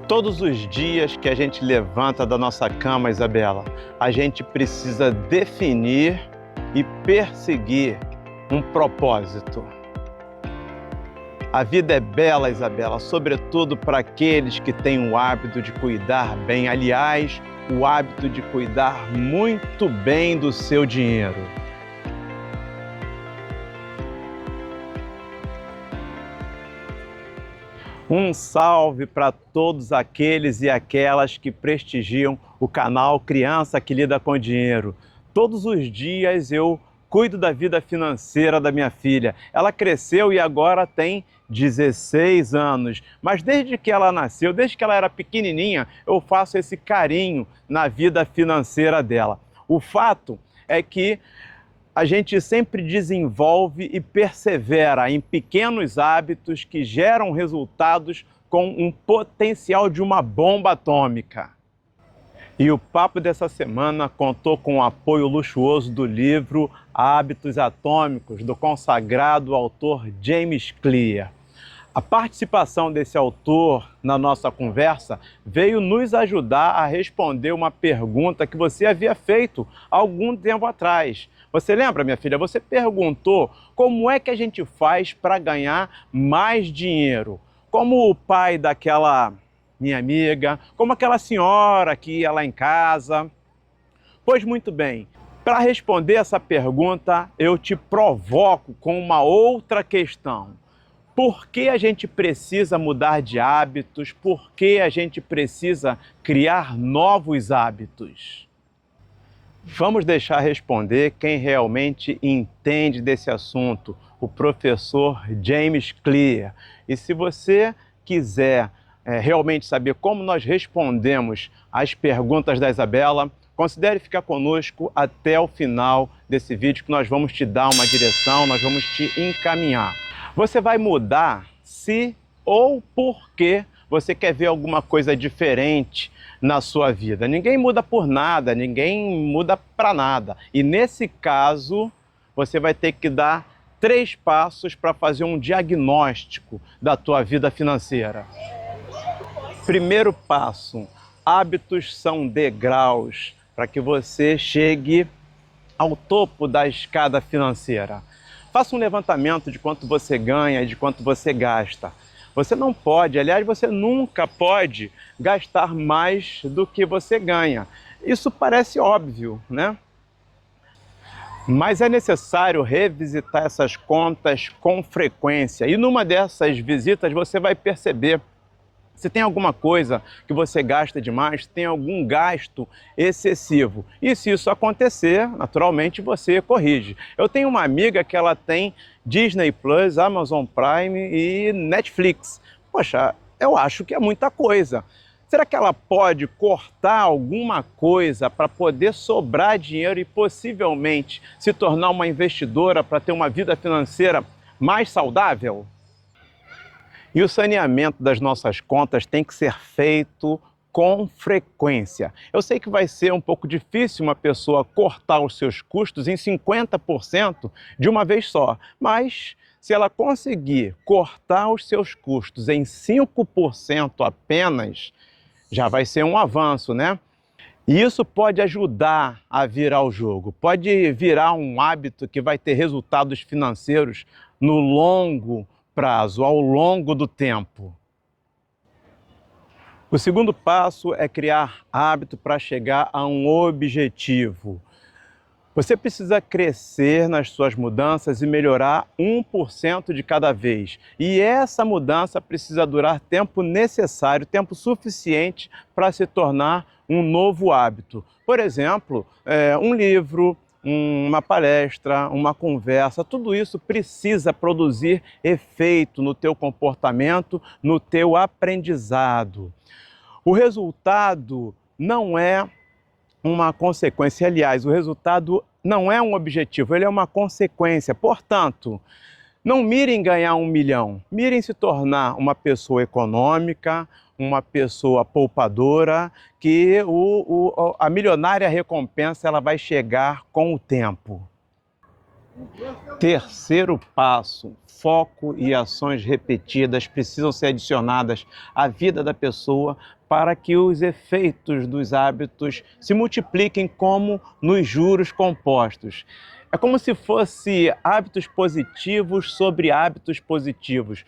Todos os dias que a gente levanta da nossa cama, Isabela, a gente precisa definir e perseguir um propósito. A vida é bela, Isabela, sobretudo para aqueles que têm o hábito de cuidar bem. Aliás, o hábito de cuidar muito bem do seu dinheiro. Um salve para todos aqueles e aquelas que prestigiam o canal Criança que Lida com Dinheiro. Todos os dias eu cuido da vida financeira da minha filha. Ela cresceu e agora tem 16 anos. Mas desde que ela nasceu, desde que ela era pequenininha, eu faço esse carinho na vida financeira dela. O fato é que a gente sempre desenvolve e persevera em pequenos hábitos que geram resultados com um potencial de uma bomba atômica. E o papo dessa semana contou com o apoio luxuoso do livro Hábitos Atômicos, do consagrado autor James Clear. A participação desse autor na nossa conversa veio nos ajudar a responder uma pergunta que você havia feito há algum tempo atrás. Você lembra, minha filha? Você perguntou como é que a gente faz para ganhar mais dinheiro? Como o pai daquela minha amiga, como aquela senhora que ia lá em casa. Pois muito bem, para responder essa pergunta, eu te provoco com uma outra questão. Por que a gente precisa mudar de hábitos? Por que a gente precisa criar novos hábitos? Vamos deixar responder quem realmente entende desse assunto, o professor James Clear. E se você quiser realmente saber como nós respondemos às perguntas da Isabela, considere ficar conosco até o final desse vídeo, que nós vamos te dar uma direção, nós vamos te encaminhar. Você vai mudar se ou porque você quer ver alguma coisa diferente na sua vida. Ninguém muda por nada, ninguém muda para nada. E nesse caso, você vai ter que dar 3 passos para fazer um diagnóstico da tua vida financeira. Primeiro passo: hábitos são degraus para que você chegue ao topo da escada financeira. Faça um levantamento de quanto você ganha e de quanto você gasta. Você não pode, aliás, você nunca pode gastar mais do que você ganha. Isso parece óbvio, né? Mas é necessário revisitar essas contas com frequência. E numa dessas visitas você vai perceber se tem alguma coisa que você gasta demais, se tem algum gasto excessivo. E se isso acontecer, naturalmente você corrige. Eu tenho uma amiga que ela tem Disney Plus, Amazon Prime e Netflix. Poxa, eu acho que é muita coisa. Será que ela pode cortar alguma coisa para poder sobrar dinheiro e possivelmente se tornar uma investidora para ter uma vida financeira mais saudável? E o saneamento das nossas contas tem que ser feito com frequência. Eu sei que vai ser um pouco difícil uma pessoa cortar os seus custos em 50% de uma vez só, mas se ela conseguir cortar os seus custos em 5% apenas, já vai ser um avanço, né? E isso pode ajudar a virar o jogo, pode virar um hábito que vai ter resultados financeiros no longo prazo, ao longo do tempo. O segundo passo é criar hábito para chegar a um objetivo. Você precisa crescer nas suas mudanças e melhorar 1% de cada vez. E essa mudança precisa durar tempo necessário, tempo suficiente para se tornar um novo hábito. Por exemplo, um livro, uma palestra, uma conversa, tudo isso precisa produzir efeito no teu comportamento, no teu aprendizado. O resultado não é uma consequência, aliás, o resultado não é um objetivo, ele é uma consequência. Portanto, não mire em ganhar 1 milhão, mire em se tornar uma pessoa econômica, uma pessoa poupadora, que a milionária recompensa ela vai chegar com o tempo. Terceiro passo: foco e ações repetidas precisam ser adicionadas à vida da pessoa para que os efeitos dos hábitos se multipliquem como nos juros compostos. É como se fosse hábitos positivos sobre hábitos positivos.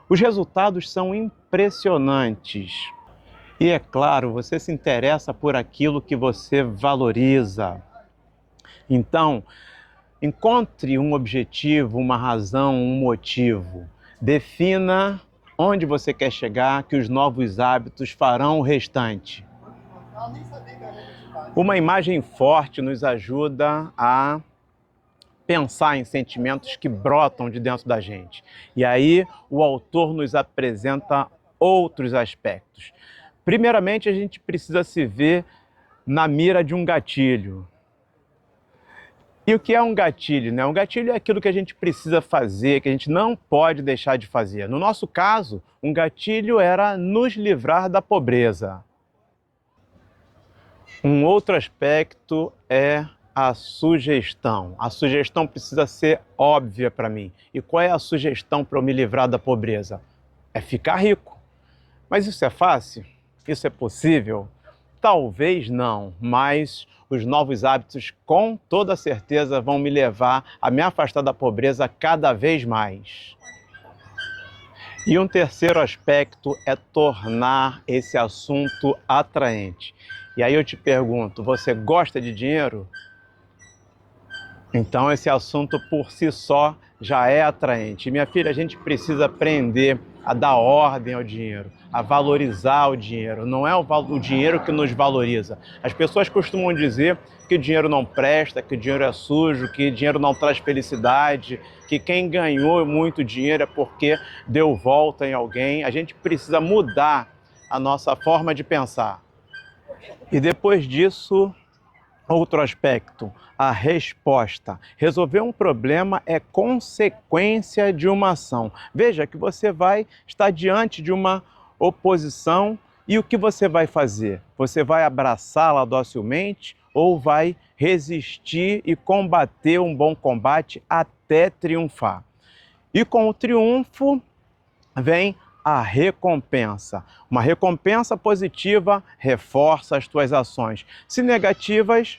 Os resultados são impressionantes. E é claro, você se interessa por aquilo que você valoriza. Então, encontre um objetivo, uma razão, um motivo. Defina onde você quer chegar, que os novos hábitos farão o restante. Uma imagem forte nos ajuda a pensar em sentimentos que brotam de dentro da gente. E aí o autor nos apresenta outros aspectos. Primeiramente, a gente precisa se ver na mira de um gatilho. E o que é um gatilho, né? Um gatilho é aquilo que a gente precisa fazer, que a gente não pode deixar de fazer. No nosso caso, um gatilho era nos livrar da pobreza. Um outro aspecto é a sugestão. A sugestão precisa ser óbvia para mim. E qual é a sugestão para eu me livrar da pobreza? É ficar rico. Mas isso é fácil? Isso é possível? Talvez não, mas os novos hábitos com toda certeza vão me levar a me afastar da pobreza cada vez mais. E um terceiro aspecto é tornar esse assunto atraente. E aí eu te pergunto, você gosta de dinheiro? Então esse assunto por si só já é atraente. Minha filha, a gente precisa aprender a dar ordem ao dinheiro, a valorizar o dinheiro. Não é o dinheiro que nos valoriza. As pessoas costumam dizer que o dinheiro não presta, que o dinheiro é sujo, que o dinheiro não traz felicidade, que quem ganhou muito dinheiro é porque deu volta em alguém. A gente precisa mudar a nossa forma de pensar. E depois disso, outro aspecto, a resposta. Resolver um problema é consequência de uma ação. Veja que você vai estar diante de uma oposição e o que você vai fazer? Você vai abraçá-la docilmente ou vai resistir e combater um bom combate até triunfar? E com o triunfo vem a recompensa. Uma recompensa positiva reforça as tuas ações. Se negativas,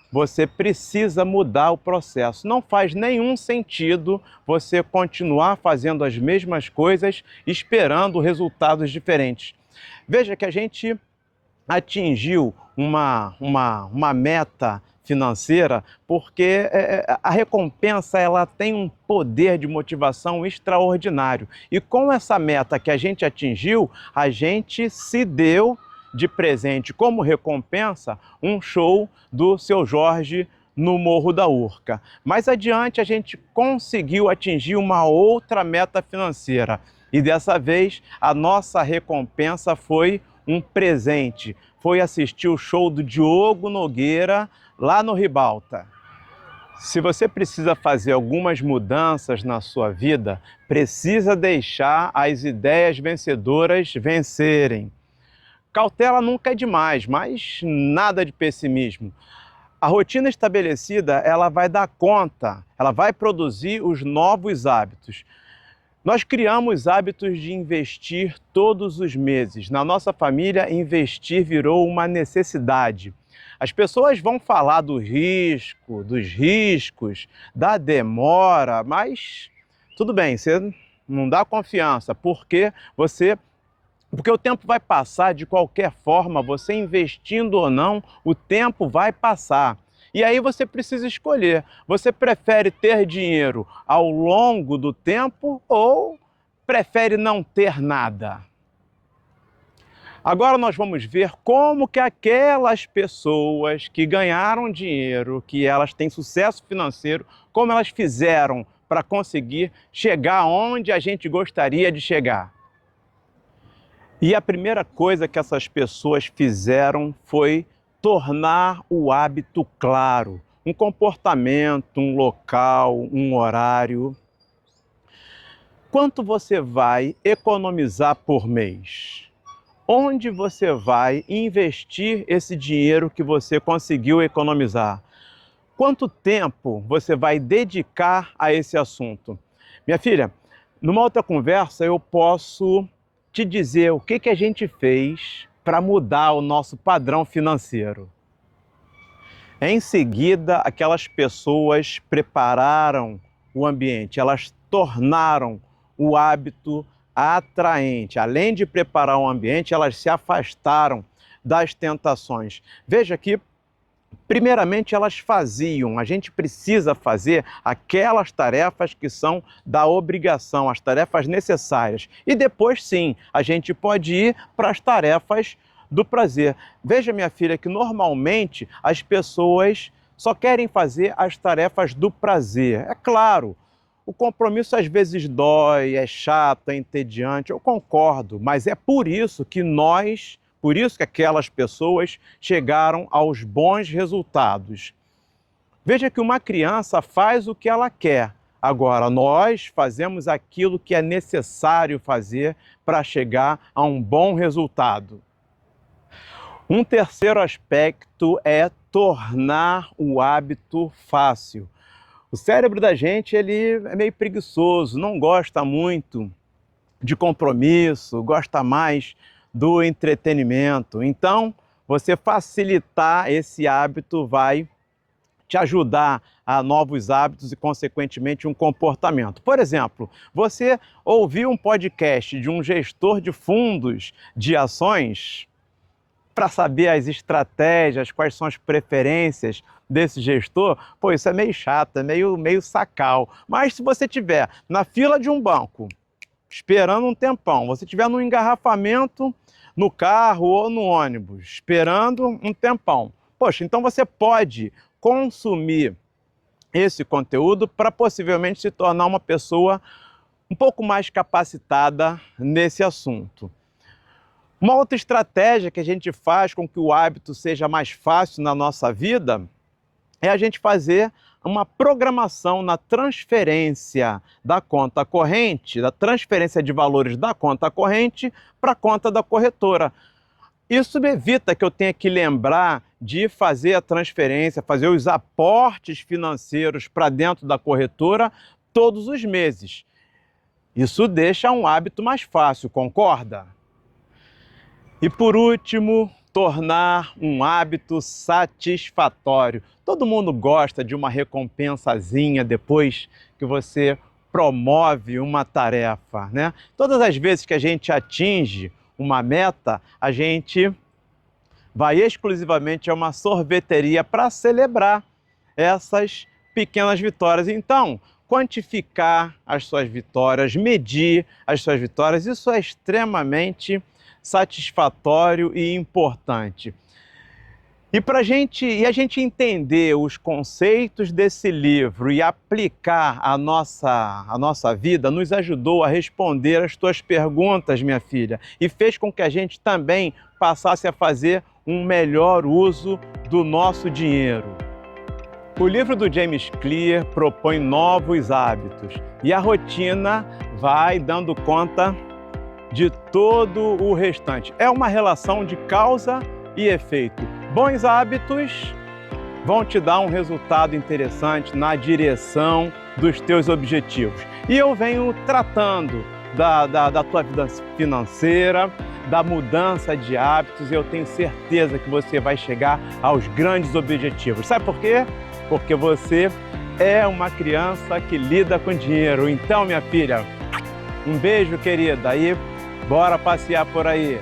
você precisa mudar o processo. Não faz nenhum sentido você continuar fazendo as mesmas coisas esperando resultados diferentes. Veja que a gente atingiu uma meta financeira porque a recompensa ela tem um poder de motivação extraordinário. E com essa meta que a gente atingiu, a gente se deu de presente como recompensa um show do Seu Jorge no Morro da Urca. Mais adiante a gente conseguiu atingir uma outra meta financeira e dessa vez a nossa recompensa foi um presente. Foi assistir o show do Diogo Nogueira lá no Ribalta. Se você precisa fazer algumas mudanças na sua vida, precisa deixar as ideias vencedoras vencerem. Cautela nunca é demais, mas nada de pessimismo. A rotina estabelecida, ela vai dar conta, ela vai produzir os novos hábitos. Nós criamos hábitos de investir todos os meses. Na nossa família, investir virou uma necessidade. As pessoas vão falar do risco, dos riscos, da demora, mas tudo bem, você não dá confiança, porque o tempo vai passar de qualquer forma, você investindo ou não, o tempo vai passar. E aí você precisa escolher, você prefere ter dinheiro ao longo do tempo ou prefere não ter nada? Agora nós vamos ver como que aquelas pessoas que ganharam dinheiro, que elas têm sucesso financeiro, como elas fizeram para conseguir chegar onde a gente gostaria de chegar. E a primeira coisa que essas pessoas fizeram foi tornar o hábito claro, um comportamento, um local, um horário. Quanto você vai economizar por mês? Onde você vai investir esse dinheiro que você conseguiu economizar? Quanto tempo você vai dedicar a esse assunto? Minha filha, numa outra conversa eu posso te dizer o que a gente fez para mudar o nosso padrão financeiro. Em seguida, aquelas pessoas prepararam o ambiente, elas tornaram o hábito atraente. Além de preparar o ambiente, elas se afastaram das tentações. Veja que, primeiramente, elas faziam. A gente precisa fazer aquelas tarefas que são da obrigação, as tarefas necessárias. E depois, sim, a gente pode ir para as tarefas do prazer. Veja, minha filha, que normalmente as pessoas só querem fazer as tarefas do prazer. É claro, o compromisso às vezes dói, é chato, é entediante, eu concordo, mas é por isso que aquelas pessoas chegaram aos bons resultados. Veja que uma criança faz o que ela quer. Agora, nós fazemos aquilo que é necessário fazer para chegar a um bom resultado. Um terceiro aspecto é tornar o hábito fácil. O cérebro da gente ele é meio preguiçoso, não gosta muito de compromisso, gosta mais do entretenimento. Então, você facilitar esse hábito vai te ajudar a novos hábitos e, consequentemente, um comportamento. Por exemplo, você ouviu um podcast de um gestor de fundos de ações para saber as estratégias, quais são as preferências desse gestor, pô, isso é meio chato, é meio sacal. Mas se você estiver na fila de um banco, esperando um tempão, você estiver no engarrafamento, no carro ou no ônibus, esperando um tempão, poxa, então você pode consumir esse conteúdo para possivelmente se tornar uma pessoa um pouco mais capacitada nesse assunto. Uma outra estratégia que a gente faz com que o hábito seja mais fácil na nossa vida é a gente fazer uma programação na transferência da conta corrente, da transferência de valores da conta corrente para a conta da corretora. Isso me evita que eu tenha que lembrar de fazer a transferência, fazer os aportes financeiros para dentro da corretora todos os meses. Isso deixa um hábito mais fácil, concorda? E por último, tornar um hábito satisfatório. Todo mundo gosta de uma recompensazinha depois que você promove uma tarefa, né? Todas as vezes que a gente atinge uma meta, a gente vai exclusivamente a uma sorveteria para celebrar essas pequenas vitórias. Então, quantificar as suas vitórias, medir as suas vitórias, isso é extremamente satisfatório e importante. E a gente entender os conceitos desse livro e aplicar a nossa vida nos ajudou a responder as tuas perguntas, minha filha, e fez com que a gente também passasse a fazer um melhor uso do nosso dinheiro. O livro do James Clear propõe novos hábitos e a rotina vai dando conta de todo o restante. É uma relação de causa e efeito. Bons hábitos vão te dar um resultado interessante na direção dos teus objetivos. E eu venho tratando da tua vida financeira, da mudança de hábitos, e eu tenho certeza que você vai chegar aos grandes objetivos. Sabe por quê? Porque você é uma criança que lida com dinheiro. Então, minha filha, um beijo, querida, e bora passear por aí.